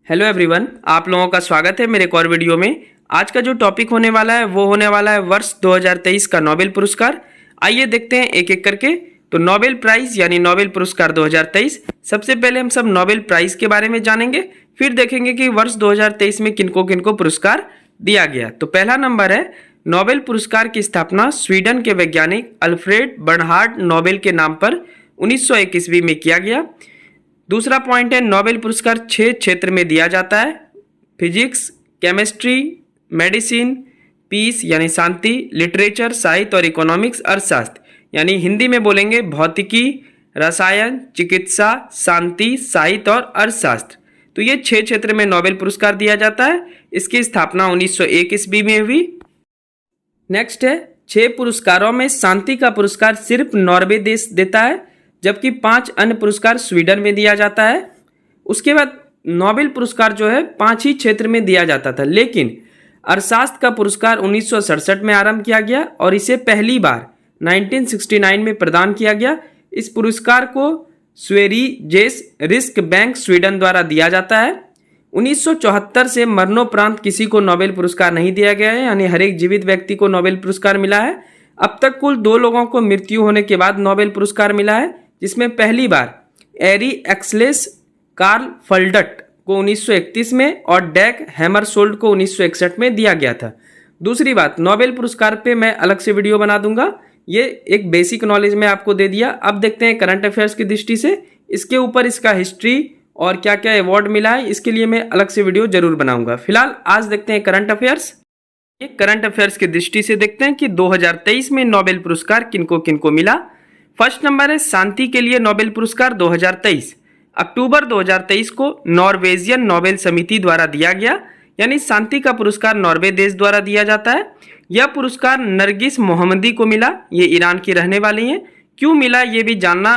Hello everyone, आप लोगों का स्वागत है मेरे एक और वीडियो में। आज का जो टॉपिक होने वाला है वो होने वाला है वर्ष 2023 का नोबेल पुरस्कार। आइए देखते हैं एक एक करके। तो नोबेल प्राइज यानी नोबेल पुरस्कार 2023, सबसे पहले हम सब नोबेल प्राइज के बारे में जानेंगे, फिर देखेंगे कि वर्ष 2023 में किनको किनको पुरस्कार दिया गया। तो पहला नंबर है, नोबेल पुरस्कार की स्थापना स्वीडन के वैज्ञानिक अल्फ्रेड बर्नहार्ड नोबेल के नाम पर 1901 ईस्वी में किया गया। दूसरा पॉइंट है, नोबेल पुरस्कार 6 क्षेत्र में दिया जाता है: फिजिक्स, केमिस्ट्री, मेडिसिन, पीस यानी शांति, लिटरेचर साहित्य और इकोनॉमिक्स अर्थशास्त्र यानी हिंदी में बोलेंगे भौतिकी, रसायन, चिकित्सा, शांति, साहित्य और अर्थशास्त्र। तो ये 6 क्षेत्र में नोबेल पुरस्कार दिया जाता है। इसकी स्थापना 1901 ईस्वी में हुई। नेक्स्ट है, 6 पुरस्कारों में शांति का पुरस्कार सिर्फ नॉर्वे देश देता है, जबकि 5 अन्य पुरस्कार स्वीडन में दिया जाता है। उसके बाद नोबेल पुरस्कार जो है 5 ही क्षेत्र में दिया जाता था, लेकिन अर्थशास्त्र का पुरस्कार 1967 में आरंभ किया गया और इसे पहली बार 1969 में प्रदान किया गया। इस पुरस्कार को स्वेरिजेस रिस्क बैंक स्वीडन द्वारा दिया जाता है। 1974 से मरणोपरांत किसी को नोबेल पुरस्कार नहीं दिया गया है, यानी हर एक जीवित व्यक्ति को नोबेल पुरस्कार मिला है। अब तक कुल 2 लोगों को मृत्यु होने के बाद नोबेल पुरस्कार मिला है, जिसमें पहली बार एरी एक्सलेस कार्ल फल्डट को 1931 में और डैग हैमरशोल्ड को 1961 में दिया गया था। दूसरी बात, नोबेल पुरस्कार पे मैं अलग से वीडियो बना दूंगा, ये एक बेसिक नॉलेज में आपको दे दिया। अब देखते हैं करंट अफेयर्स की दृष्टि से इसके ऊपर इसका हिस्ट्री और क्या क्या अवार्ड मिला है, इसके लिए मैं अलग से वीडियो जरूर बनाऊंगा। फिलहाल आज देखते हैं करंट अफेयर्स। ये करंट अफेयर्स की दृष्टि से देखते हैं कि 2023 में नोबेल पुरस्कार किनको किनको मिला। फर्स्ट नंबर है, शांति के लिए नोबेल पुरस्कार 2023 अक्टूबर 2023 को नॉर्वेजियन नोबेल समिति द्वारा दिया गया, यानी शांति का पुरस्कार नॉर्वे देश द्वारा दिया जाता है। यह पुरस्कार नरगिस मोहम्मदी को मिला, ये ईरान की रहने वाली हैं। क्यों मिला ये भी जानना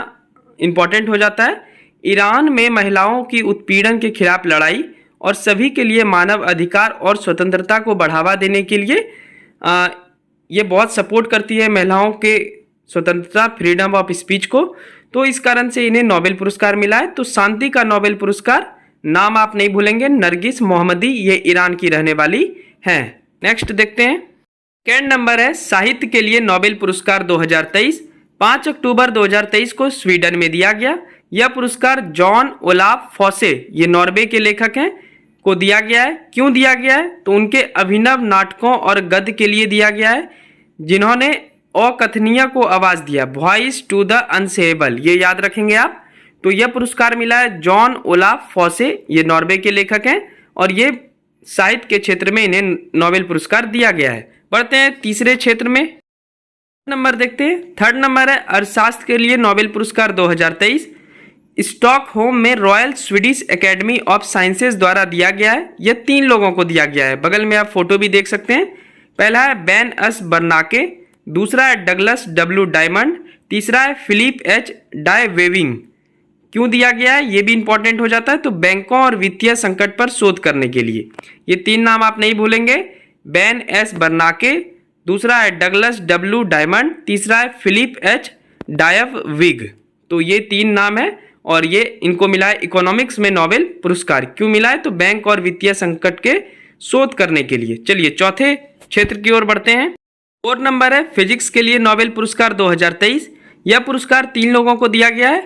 इंपॉर्टेंट हो जाता है। ईरान में महिलाओं की उत्पीड़न के खिलाफ लड़ाई और सभी के लिए मानव अधिकार और स्वतंत्रता को बढ़ावा देने के लिए ये बहुत सपोर्ट करती है महिलाओं के स्वतंत्रता, फ्रीडम ऑफ स्पीच को। तो इस कारण से इन्हें नोबेल पुरस्कार मिला है। तो शांति का नोबेल पुरस्कार, नाम आप नहीं भूलेंगे, नरगिस मोहम्मदी, ये ईरान की रहने वाली हैं। नेक्स्ट देखते हैं, सेकेंड नंबर है, साहित्य के लिए नोबेल पुरस्कार 2023 5 अक्टूबर 2023 को स्वीडन में दिया गया। यह पुरस्कार जॉन ओलाफ फॉसे, ये नॉर्वे के लेखक हैं, को दिया गया है। क्यों दिया गया है? तो उनके अभिनव नाटकों और गद्य के लिए दिया गया है, जिन्होंने अकथनीय को आवाज दिया, वॉइस टू द अनसेएबल, ये याद रखेंगे आप। तो यह पुरस्कार मिला है जॉन ओलाफ फॉसे, ये नॉर्वे के लेखक हैं और ये साहित्य के क्षेत्र में इन्हें नोबेल पुरस्कार दिया गया है। बढ़ते हैं तीसरे क्षेत्र में, नंबर देखते हैं। थर्ड नंबर है, अर्थशास्त्र के लिए नोबेल पुरस्कार 2023 स्टॉकहोम में royal Swedish academy of sciences द्वारा दिया गया है। यह 3 लोगों को दिया गया है, बगल में आप फोटो भी देख सकते हैं। पहला है बेन एस बर्नाके, दूसरा है डगलस डब्ल्यू डायमंड, तीसरा है फिलिप एच डायवेविंग। क्यों दिया गया है ये भी इंपॉर्टेंट हो जाता है। तो बैंकों और वित्तीय संकट पर शोध करने के लिए। ये 3 नाम आप नहीं भूलेंगे, बेन एस बर्नाके, दूसरा है डगलस डब्ल्यू डायमंड, तीसरा है फिलिप एच डायविग। तो ये 3 नाम है और ये इनको मिला है इकोनॉमिक्स में नोबेल पुरस्कार। क्यों मिला है? तो बैंक और वित्तीय संकट के शोध करने के लिए। चलिए चौथे क्षेत्र की ओर बढ़ते हैं। 4 नंबर है, फिजिक्स के लिए नोबेल पुरस्कार 2023। यह पुरस्कार 3 लोगों को दिया गया है।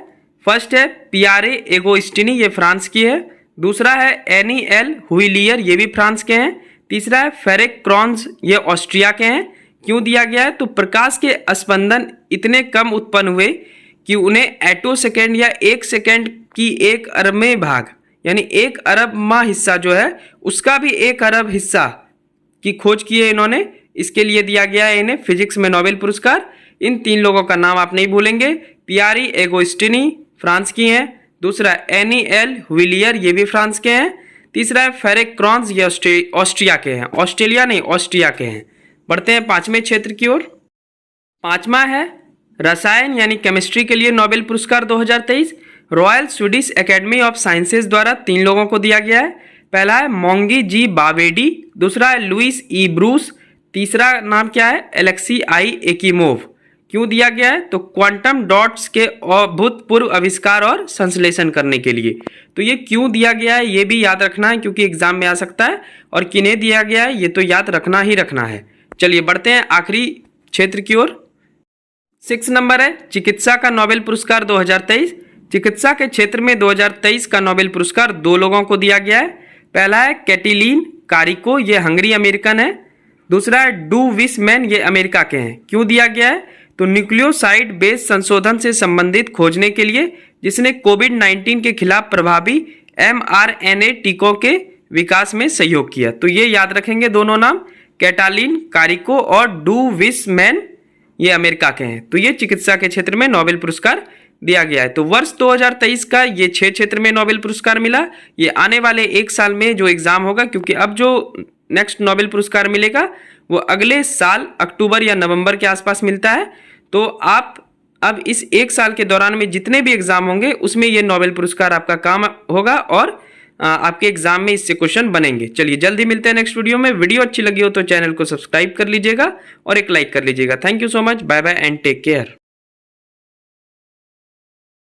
फर्स्ट है पियारे एगोस्टिनी, ये फ्रांस की है। दूसरा है एनी एल हुइलियर, ये भी फ्रांस के हैं। तीसरा है फेरेक क्रॉन्स, ये ऑस्ट्रिया के हैं। क्यों दिया गया है? तो प्रकाश के स्पंदन इतने कम उत्पन्न हुए कि उन्हें एटो सेकेंड या 1 सेकेंड की 1 अरबवें भाग, यानी 1 अरबवां हिस्सा जो है उसका भी 1 अरब हिस्सा की खोज की है इन्होंने। इसके लिए दिया गया है इन्हें फिजिक्स में नोबेल पुरस्कार। इन 3 लोगों का नाम आप नहीं भूलेंगे, पियारी एगोस्टिनी फ्रांस की हैं, दूसरा एनी एल हुइलियर, ये भी फ्रांस के हैं, तीसरा है फेरेक क्रॉन्स, ये ऑस्ट्रिया के हैं, ऑस्ट्रेलिया नहीं ऑस्ट्रिया के हैं। बढ़ते हैं 5वें क्षेत्र की ओर। 5वां है, रसायन यानी केमिस्ट्री के लिए नोबेल पुरस्कार 2023 royal Swedish academy of sciences द्वारा 3 लोगों को दिया गया है। पहला है मोंगी जी बावेडी, दूसरा है लुइस ई ब्रूस, तीसरा नाम क्या है? एलेक्सी आई एकीमोव। क्यों दिया गया है? तो क्वांटम डॉट्स के अभूतपूर्व आविष्कार और संश्लेषण करने के लिए। तो ये क्यों दिया गया है ये भी याद रखना है, क्योंकि एग्जाम में आ सकता है। और किन्हें दिया गया है ये तो याद रखना ही रखना है। चलिए बढ़ते हैं आखिरी क्षेत्र की ओर। 6 नंबर है चिकित्सा का नोबेल पुरस्कार 2023। चिकित्सा के क्षेत्र में 2023 का नोबेल पुरस्कार 2 लोगों को दिया गया है। पहला है कैटिलीन कारिको, ये हंगरी अमेरिकन है। दूसरा है डू विसमैन, ये अमेरिका के हैं। क्यों दिया गया है? तो न्यूक्लियोसाइड बेस संशोधन से संबंधित खोजने के लिए, जिसने कोविड-19 के खिलाफ प्रभावी mRNA टीकों के विकास में सहयोग किया। तो ये याद रखेंगे दोनों नाम, कैटालिन कारिको और डू विसमैन, ये अमेरिका के हैं। तो ये चिकित्सा के क्षेत्र में नोबेल पुरस्कार दिया गया है। तो वर्ष 2023 का ये 6 क्षेत्र में नोबेल पुरस्कार मिला। ये आने वाले 1 साल में जो एग्जाम होगा, क्योंकि अब जो नेक्स्ट नोबेल पुरस्कार मिलेगा वो अगले साल अक्टूबर या नवंबर के आसपास मिलता है। तो आप अब इस 1 साल के दौरान में जितने भी एग्जाम होंगे उसमें ये नोबेल पुरस्कार आपका काम होगा और आपके एग्जाम में इससे क्वेश्चन बनेंगे। चलिए जल्दी मिलते हैं नेक्स्ट वीडियो में। वीडियो अच्छी लगी हो तो चैनल को सब्सक्राइब कर लीजिएगा और एक लाइक कर लीजिएगा। Thank you so much, bye bye and take care.